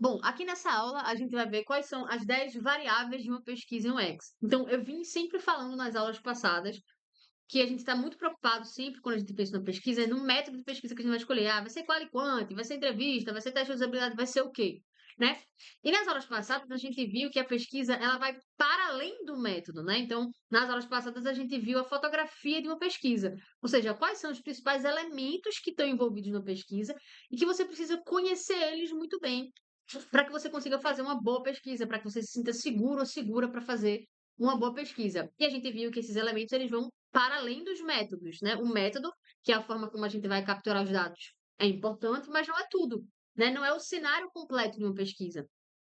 Bom, aqui nessa aula a gente vai ver quais são as 10 variáveis de uma pesquisa em UX. Então, eu vim sempre falando nas aulas passadas que a gente está muito preocupado sempre quando a gente pensa na pesquisa, é no método de pesquisa que a gente vai escolher. Ah, vai ser qual e quant, vai ser entrevista, vai ser teste de usabilidade, vai ser o quê? Né? E nas aulas passadas a gente viu que a pesquisa ela vai para além do método, né? Então, nas aulas passadas a gente viu a fotografia de uma pesquisa, ou seja, quais são os principais elementos que estão envolvidos na pesquisa e que você precisa conhecer eles muito bem para que você consiga fazer uma boa pesquisa, para que você se sinta seguro ou segura para fazer uma boa pesquisa. E a gente viu que esses elementos eles vão para além dos métodos, né? O método, que é a forma como a gente vai capturar os dados, é importante, mas não é tudo, né? Não é o cenário completo de uma pesquisa.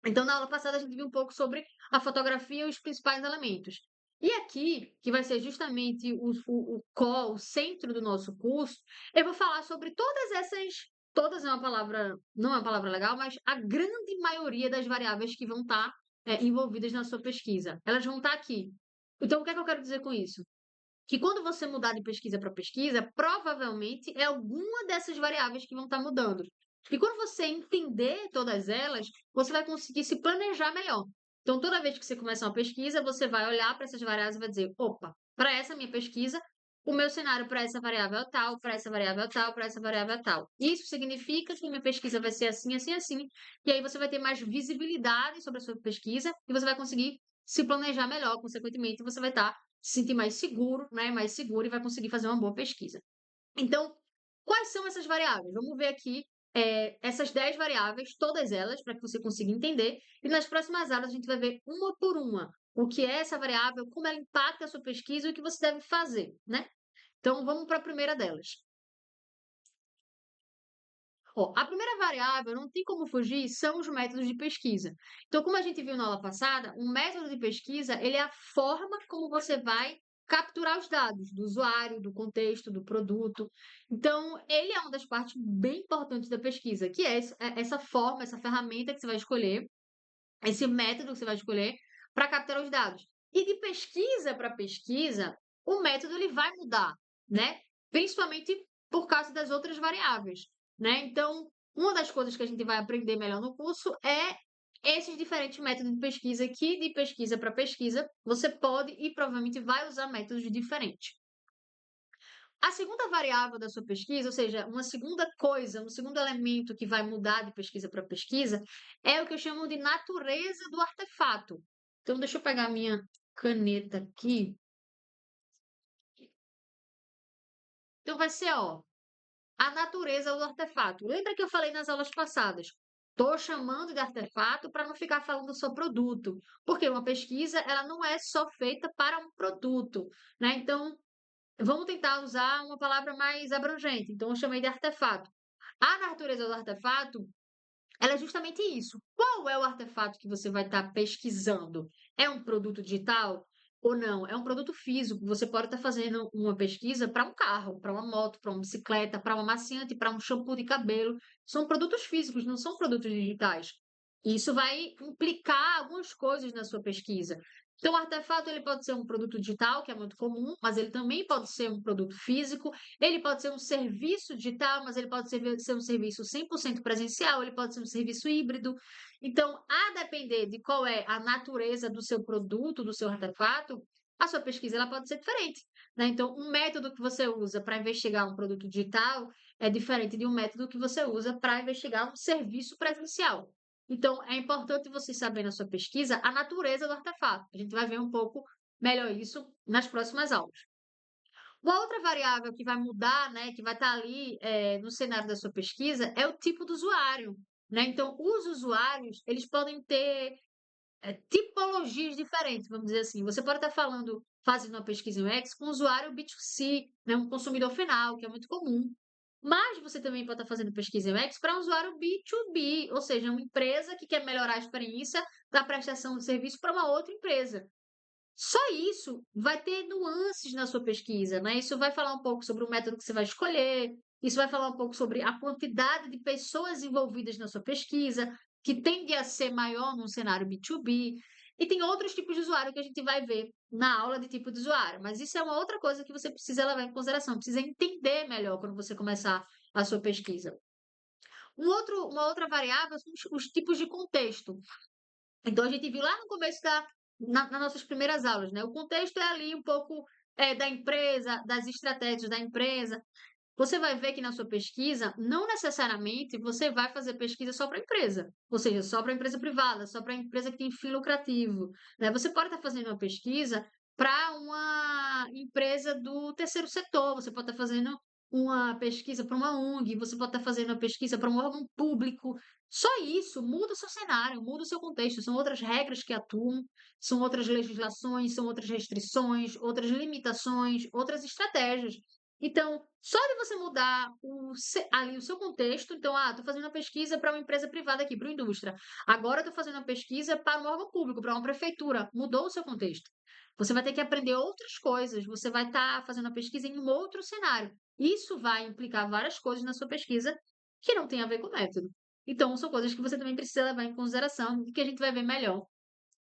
Então, na aula passada, a gente viu um pouco sobre a fotografia e os principais elementos. E aqui, que vai ser justamente o core, o centro do nosso curso, eu vou falar sobre todas essas. Todas é uma palavra, não é uma palavra legal, mas a grande maioria das variáveis que vão estar envolvidas na sua pesquisa. Elas vão estar aqui. Então, o que é que eu quero dizer com isso? Que quando você mudar de pesquisa para pesquisa, provavelmente é alguma dessas variáveis que vão estar mudando. E quando você entender todas elas, você vai conseguir se planejar melhor. Então, toda vez que você começar uma pesquisa, você vai olhar para essas variáveis e vai dizer: opa, para essa minha pesquisa, o meu cenário para essa variável é tal, para essa variável é tal, para essa variável é tal. Isso significa que minha pesquisa vai ser assim, assim, assim. E aí você vai ter mais visibilidade sobre a sua pesquisa e você vai conseguir se planejar melhor, consequentemente, você vai estar se sentir mais seguro, né? Mais seguro e vai conseguir fazer uma boa pesquisa. Então, quais são essas variáveis? Vamos ver aqui essas 10 variáveis, todas elas, para que você consiga entender. E nas próximas aulas a gente vai ver uma por uma o que é essa variável, como ela impacta a sua pesquisa e o que você deve fazer, né? Então, vamos para a primeira delas. Ó, a primeira variável, não tem como fugir, são os métodos de pesquisa. Então, como a gente viu na aula passada, um método de pesquisa, ele é a forma como você vai capturar os dados do usuário, do contexto, do produto. Então, ele é uma das partes bem importantes da pesquisa, que é essa forma, essa ferramenta que você vai escolher, esse método que você vai escolher para capturar os dados. E de pesquisa para pesquisa, o método ele vai mudar, né? Principalmente por causa das outras variáveis, né? Então, uma das coisas que a gente vai aprender melhor no curso é esses diferentes métodos de pesquisa que de pesquisa para pesquisa você pode e provavelmente vai usar métodos diferentes. A segunda variável da sua pesquisa, ou seja, uma segunda coisa, um segundo elemento que vai mudar de pesquisa para pesquisa, é o que eu chamo de natureza do artefato. Então, deixa eu pegar minha caneta aqui. Então, vai ser, ó, a natureza do artefato. Lembra que eu falei nas aulas passadas? Estou chamando de artefato para não ficar falando só produto, porque uma pesquisa ela não é só feita para um produto, né? Então, vamos tentar usar uma palavra mais abrangente. Então, eu chamei de artefato. A natureza do artefato, ela é justamente isso. Qual é o artefato que você vai estar pesquisando? É um produto digital ou não? É um produto físico. Você pode estar fazendo uma pesquisa para um carro, para uma moto, para uma bicicleta, para uma amaciante, para um shampoo de cabelo. São produtos físicos, não são produtos digitais. Isso vai implicar algumas coisas na sua pesquisa. Então, o artefato ele pode ser um produto digital, que é muito comum, mas ele também pode ser um produto físico, ele pode ser um serviço digital, mas ele pode ser um serviço 100% presencial, ele pode ser um serviço híbrido. Então, a depender de qual é a natureza do seu produto, do seu artefato, a sua pesquisa ela pode ser diferente, né? Então, um método que você usa para investigar um produto digital é diferente de um método que você usa para investigar um serviço presencial. Então, é importante você saber na sua pesquisa a natureza do artefato. A gente vai ver um pouco melhor isso nas próximas aulas. Uma outra variável que vai mudar, né, que vai estar ali no cenário da sua pesquisa, é o tipo do usuário, né? Então, os usuários, eles podem ter tipologias diferentes, vamos dizer assim. Você pode estar falando, fazendo uma pesquisa em UX com um usuário B2C, né, um consumidor final, que é muito comum. Mas você também pode estar fazendo pesquisa em UX para um usuário B2B, ou seja, uma empresa que quer melhorar a experiência da prestação de serviço para uma outra empresa. Só isso vai ter nuances na sua pesquisa, né? Isso vai falar um pouco sobre o método que você vai escolher, isso vai falar um pouco sobre a quantidade de pessoas envolvidas na sua pesquisa, que tende a ser maior num cenário B2B. E tem outros tipos de usuário que a gente vai ver na aula de tipo de usuário, mas isso é uma outra coisa que você precisa levar em consideração, precisa entender melhor quando você começar a sua pesquisa. Uma outra variável são os tipos de contexto. Então, a gente viu lá no começo nas nossas primeiras aulas, né? O contexto é ali um pouco da empresa, das estratégias da empresa. Você vai ver que na sua pesquisa, não necessariamente você vai fazer pesquisa só para a empresa, ou seja, só para a empresa privada, só para a empresa que tem fim lucrativo, né? Você pode estar fazendo uma pesquisa para uma empresa do terceiro setor, você pode estar fazendo uma pesquisa para uma ONG, você pode estar fazendo uma pesquisa para um órgão público. Só isso muda o seu cenário, muda o seu contexto, são outras regras que atuam, são outras legislações, são outras restrições, outras limitações, outras estratégias. Então, só de você mudar ali o seu contexto, então, estou fazendo uma pesquisa para uma empresa privada aqui, para uma indústria. Agora estou fazendo uma pesquisa para um órgão público, para uma prefeitura. Mudou o seu contexto. Você vai ter que aprender outras coisas, você vai estar fazendo a pesquisa em um outro cenário. Isso vai implicar várias coisas na sua pesquisa que não tem a ver com o método. Então, são coisas que você também precisa levar em consideração e que a gente vai ver melhor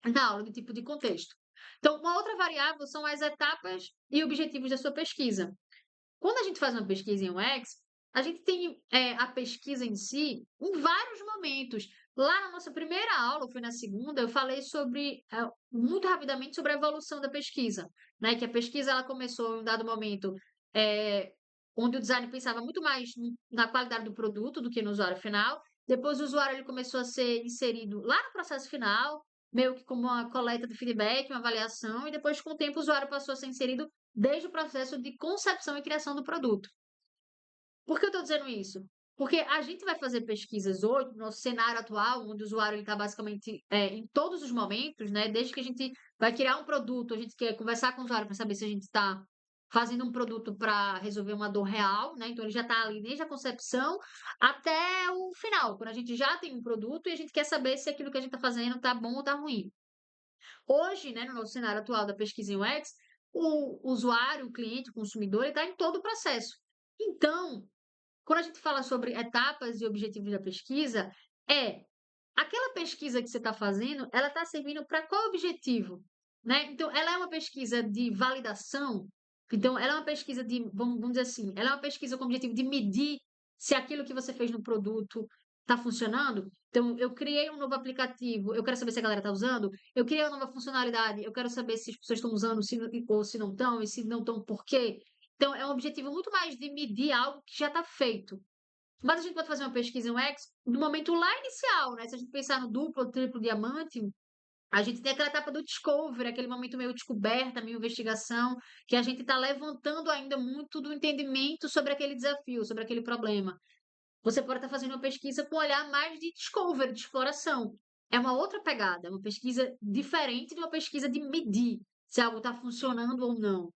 na aula do tipo de contexto. Então, uma outra variável são as etapas e objetivos da sua pesquisa. Quando a gente faz uma pesquisa em UX, a gente tem a pesquisa em si em vários momentos. Lá na nossa primeira aula, foi na segunda, eu falei muito rapidamente sobre a evolução da pesquisa, né? Que a pesquisa ela começou em um dado momento eh, onde o design pensava muito mais na qualidade do produto do que no usuário final. Depois o usuário ele começou a ser inserido lá no processo final, meio que como uma coleta de feedback, uma avaliação, e depois, com o tempo, o usuário passou a ser inserido desde o processo de concepção e criação do produto. Por que eu estou dizendo isso? Porque a gente vai fazer pesquisas hoje, no nosso cenário atual, onde o usuário está basicamente em todos os momentos, né? Desde que a gente vai criar um produto, a gente quer conversar com o usuário para saber se a gente está fazendo um produto para resolver uma dor real, né? Então ele já está ali desde a concepção até o final, quando a gente já tem um produto e a gente quer saber se aquilo que a gente está fazendo está bom ou está ruim. Hoje, né, no nosso cenário atual da pesquisa em UX, o usuário, o cliente, o consumidor, ele está em todo o processo. Então, quando a gente fala sobre etapas e objetivos da pesquisa, é aquela pesquisa que você está fazendo, ela está servindo para qual objetivo? Né? Então, ela é uma pesquisa de validação, então, ela é uma pesquisa vamos dizer assim, ela é uma pesquisa com o objetivo de medir se aquilo que você fez no produto está funcionando. Então, eu criei um novo aplicativo, eu quero saber se a galera está usando, eu criei uma nova funcionalidade, eu quero saber se as pessoas estão usando ou se não estão, e se não estão, por quê. Então, é um objetivo muito mais de medir algo que já está feito. Mas a gente pode fazer uma pesquisa em UX no momento lá inicial, né? Se a gente pensar no duplo ou triplo diamante, a gente tem aquela etapa do discovery, aquele momento meio descoberta, meio investigação, que a gente está levantando ainda muito do entendimento sobre aquele desafio, sobre aquele problema. Você pode estar fazendo uma pesquisa com um olhar mais de discovery, de exploração. É uma outra pegada, é uma pesquisa diferente de uma pesquisa de medir se algo está funcionando ou não.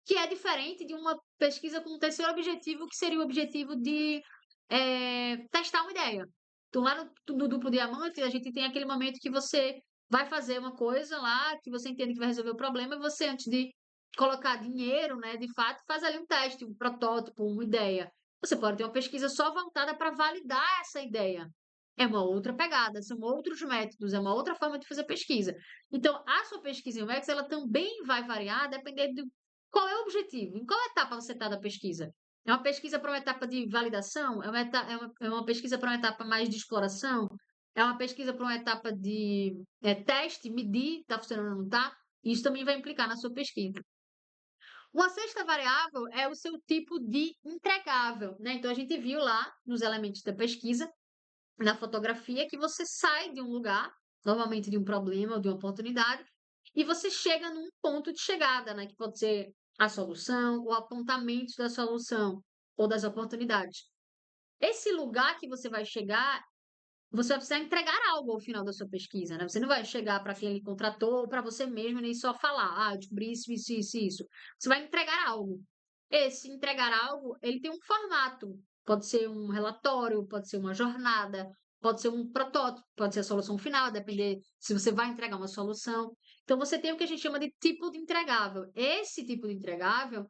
Que é diferente de uma pesquisa com um terceiro objetivo, que seria o objetivo de testar uma ideia. Então, lá no duplo diamante, a gente tem aquele momento que você vai fazer uma coisa lá, que você entende que vai resolver o problema, e você, antes de colocar dinheiro, né, de fato, faz ali um teste, um protótipo, uma ideia. Você pode ter uma pesquisa só voltada para validar essa ideia. É uma outra pegada, são outros métodos, é uma outra forma de fazer pesquisa. Então, a sua pesquisa em UX, ela também vai variar dependendo de qual é o objetivo, em qual etapa você está da pesquisa. É uma pesquisa para uma etapa de validação? É uma pesquisa para uma etapa mais de exploração? É uma pesquisa para uma etapa de teste, medir, está funcionando ou não está? Isso também vai implicar na sua pesquisa. Uma sexta variável é o seu tipo de entregável, né? Então, a gente viu lá nos elementos da pesquisa, na fotografia, que você sai de um lugar, normalmente de um problema ou de uma oportunidade, e você chega num ponto de chegada, né? Que pode ser a solução, ou apontamentos da solução, ou das oportunidades. Esse lugar que você vai chegar, você vai precisar entregar algo ao final da sua pesquisa, né? Você não vai chegar para quem ele contratou ou para você mesmo nem só falar, eu descobri isso, isso, isso, isso. Você vai entregar algo. Esse entregar algo, ele tem um formato. Pode ser um relatório, pode ser uma jornada, pode ser um protótipo, pode ser a solução final, depender se você vai entregar uma solução. Então, você tem o que a gente chama de tipo de entregável. Esse tipo de entregável,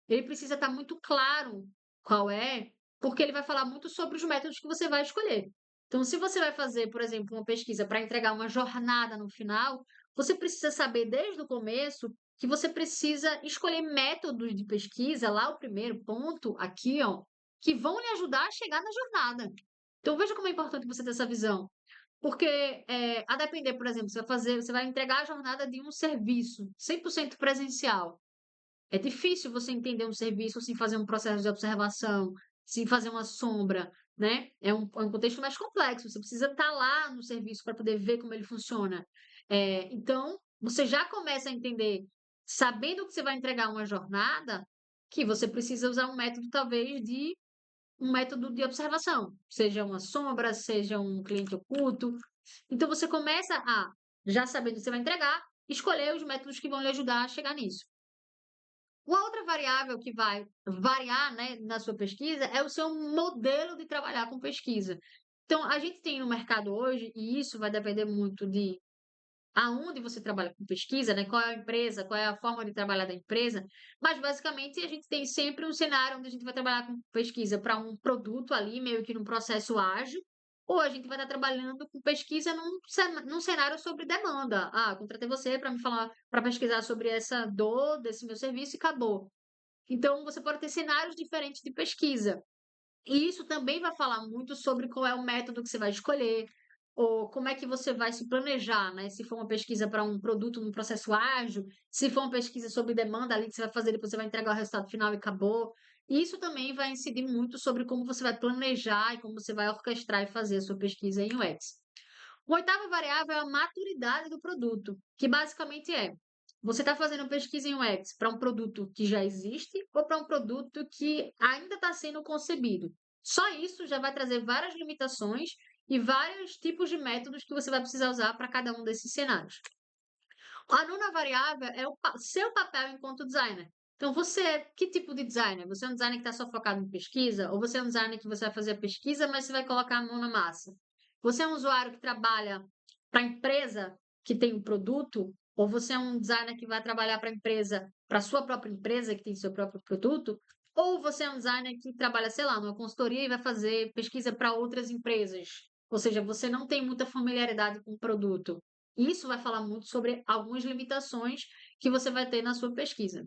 ele precisa estar muito claro qual é, porque ele vai falar muito sobre os métodos que você vai escolher. Então, se você vai fazer, por exemplo, uma pesquisa para entregar uma jornada no final, você precisa saber desde o começo que você precisa escolher métodos de pesquisa, lá o primeiro ponto, aqui, ó, que vão lhe ajudar a chegar na jornada. Então, veja como é importante você ter essa visão. Porque, a depender, por exemplo, você vai entregar a jornada de um serviço 100% presencial. É difícil você entender um serviço sem fazer um processo de observação, sem fazer uma sombra, né? É um contexto mais complexo. Você precisa estar lá no serviço para poder ver como ele funciona. Então, você já começa a entender, sabendo que você vai entregar uma jornada, que você precisa usar um método de observação, seja uma sombra, seja um cliente oculto. Então, você começa a, já sabendo que você vai entregar, escolher os métodos que vão lhe ajudar a chegar nisso. Uma outra variável que vai variar, né, na sua pesquisa é o seu modelo de trabalhar com pesquisa. Então, a gente tem no mercado hoje, e isso vai depender muito de aonde você trabalha com pesquisa, né? Qual é a empresa, qual é a forma de trabalhar da empresa, mas basicamente a gente tem sempre um cenário onde a gente vai trabalhar com pesquisa para um produto ali, meio que num processo ágil, ou a gente vai estar trabalhando com pesquisa num cenário sobre demanda. Ah, contratei você para me falar, para pesquisar sobre essa dor desse meu serviço e acabou. Então, você pode ter cenários diferentes de pesquisa. E isso também vai falar muito sobre qual é o método que você vai escolher, ou como é que você vai se planejar, né? Se for uma pesquisa para um produto num processo ágil, se for uma pesquisa sobre demanda ali que você vai fazer, depois você vai entregar o resultado final e acabou. Isso também vai incidir muito sobre como você vai planejar e como você vai orquestrar e fazer a sua pesquisa em UX. Uma oitava variável é a maturidade do produto, que basicamente é: você está fazendo pesquisa em UX para um produto que já existe ou para um produto que ainda está sendo concebido? Só isso já vai trazer várias limitações e vários tipos de métodos que você vai precisar usar para cada um desses cenários. A nona variável é o seu papel enquanto designer. Então, que tipo de designer? Você é um designer que está só focado em pesquisa? Ou você é um designer que você vai fazer a pesquisa, mas você vai colocar a mão na massa? Você é um usuário que trabalha para a empresa que tem um produto? Ou você é um designer que vai trabalhar para a empresa, para a sua própria empresa que tem seu próprio produto? Ou você é um designer que trabalha, sei lá, numa consultoria e vai fazer pesquisa para outras empresas? Ou seja, você não tem muita familiaridade com o produto. Isso vai falar muito sobre algumas limitações que você vai ter na sua pesquisa.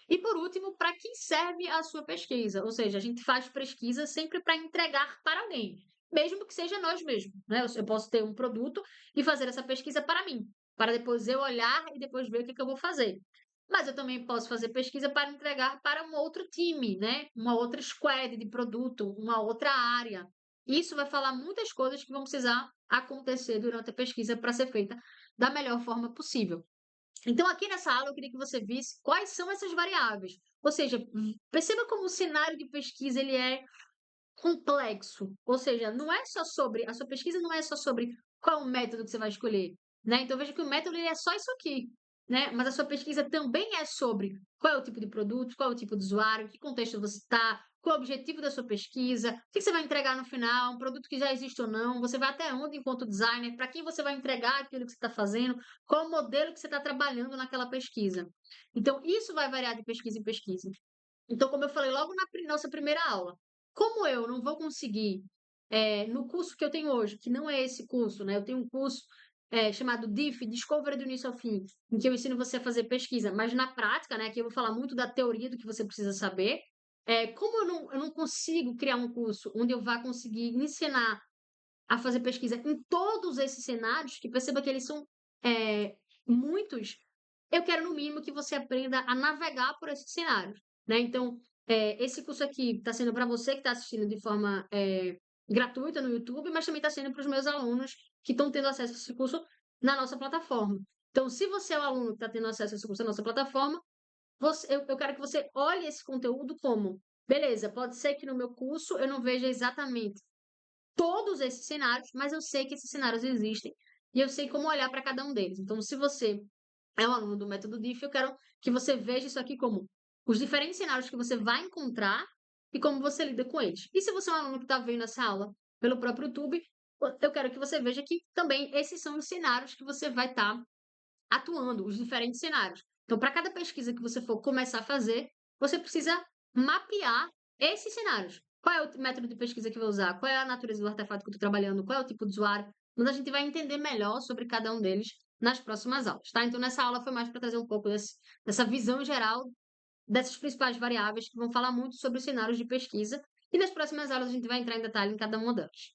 E por último, para que serve a sua pesquisa? Ou seja, a gente faz pesquisa sempre para entregar para alguém, mesmo que seja nós mesmos, né? Eu posso ter um produto e fazer essa pesquisa para mim, para depois eu olhar e depois ver o que que eu vou fazer. Mas eu também posso fazer pesquisa para entregar para um outro time, né? Uma outra squad de produto, uma outra área. Isso vai falar muitas coisas que vão precisar acontecer durante a pesquisa para ser feita da melhor forma possível. Então, aqui nessa aula, eu queria que você visse quais são essas variáveis. Ou seja, perceba como o cenário de pesquisa ele é complexo. Ou seja, não é só sobre, a sua pesquisa não é só sobre qual é o método que você vai escolher, né? Então, veja que o método ele é só isso aqui, né? Mas a sua pesquisa também é sobre qual é o tipo de produto, qual é o tipo de usuário, que contexto você está, qual é o objetivo da sua pesquisa, o que você vai entregar no final, um produto que já existe ou não, você vai até onde enquanto designer, para quem você vai entregar aquilo que você está fazendo, qual o modelo que você está trabalhando naquela pesquisa. Então, isso vai variar de pesquisa em pesquisa. Então, como eu falei logo na nossa primeira aula, como eu não vou conseguir, no curso que eu tenho hoje, que não é esse curso, né? Eu tenho um curso chamado DIF, Discovery do Início ao Fim, em que eu ensino você a fazer pesquisa, mas na prática, né? Aqui eu vou falar muito da teoria do que você precisa saber. Como eu não consigo criar um curso onde eu vá conseguir ensinar a fazer pesquisa em todos esses cenários, que perceba que eles são muitos, eu quero no mínimo que você aprenda a navegar por esses cenários, né? Então, esse curso aqui está sendo para você que está assistindo de forma gratuita no YouTube, mas também está sendo para os meus alunos que estão tendo acesso a esse curso na nossa plataforma. Então, se você é um aluno que está tendo acesso a esse curso na nossa plataforma, eu quero que você olhe esse conteúdo como, beleza, pode ser que no meu curso eu não veja exatamente todos esses cenários, mas eu sei que esses cenários existem e eu sei como olhar para cada um deles. Então, se você é um aluno do método DIF, eu quero que você veja isso aqui como os diferentes cenários que você vai encontrar e como você lida com eles. E se você é um aluno que está vendo essa aula pelo próprio YouTube, eu quero que você veja que também esses são os cenários que você vai estar atuando, os diferentes cenários. Então, para cada pesquisa que você for começar a fazer, você precisa mapear esses cenários. Qual é o método de pesquisa que eu vou usar? Qual é a natureza do artefato que eu estou trabalhando? Qual é o tipo de usuário? Mas a gente vai entender melhor sobre cada um deles nas próximas aulas, tá? Então, nessa aula foi mais para trazer um pouco dessa visão geral dessas principais variáveis que vão falar muito sobre os cenários de pesquisa E nas próximas aulas a gente vai entrar em detalhe em cada uma delas.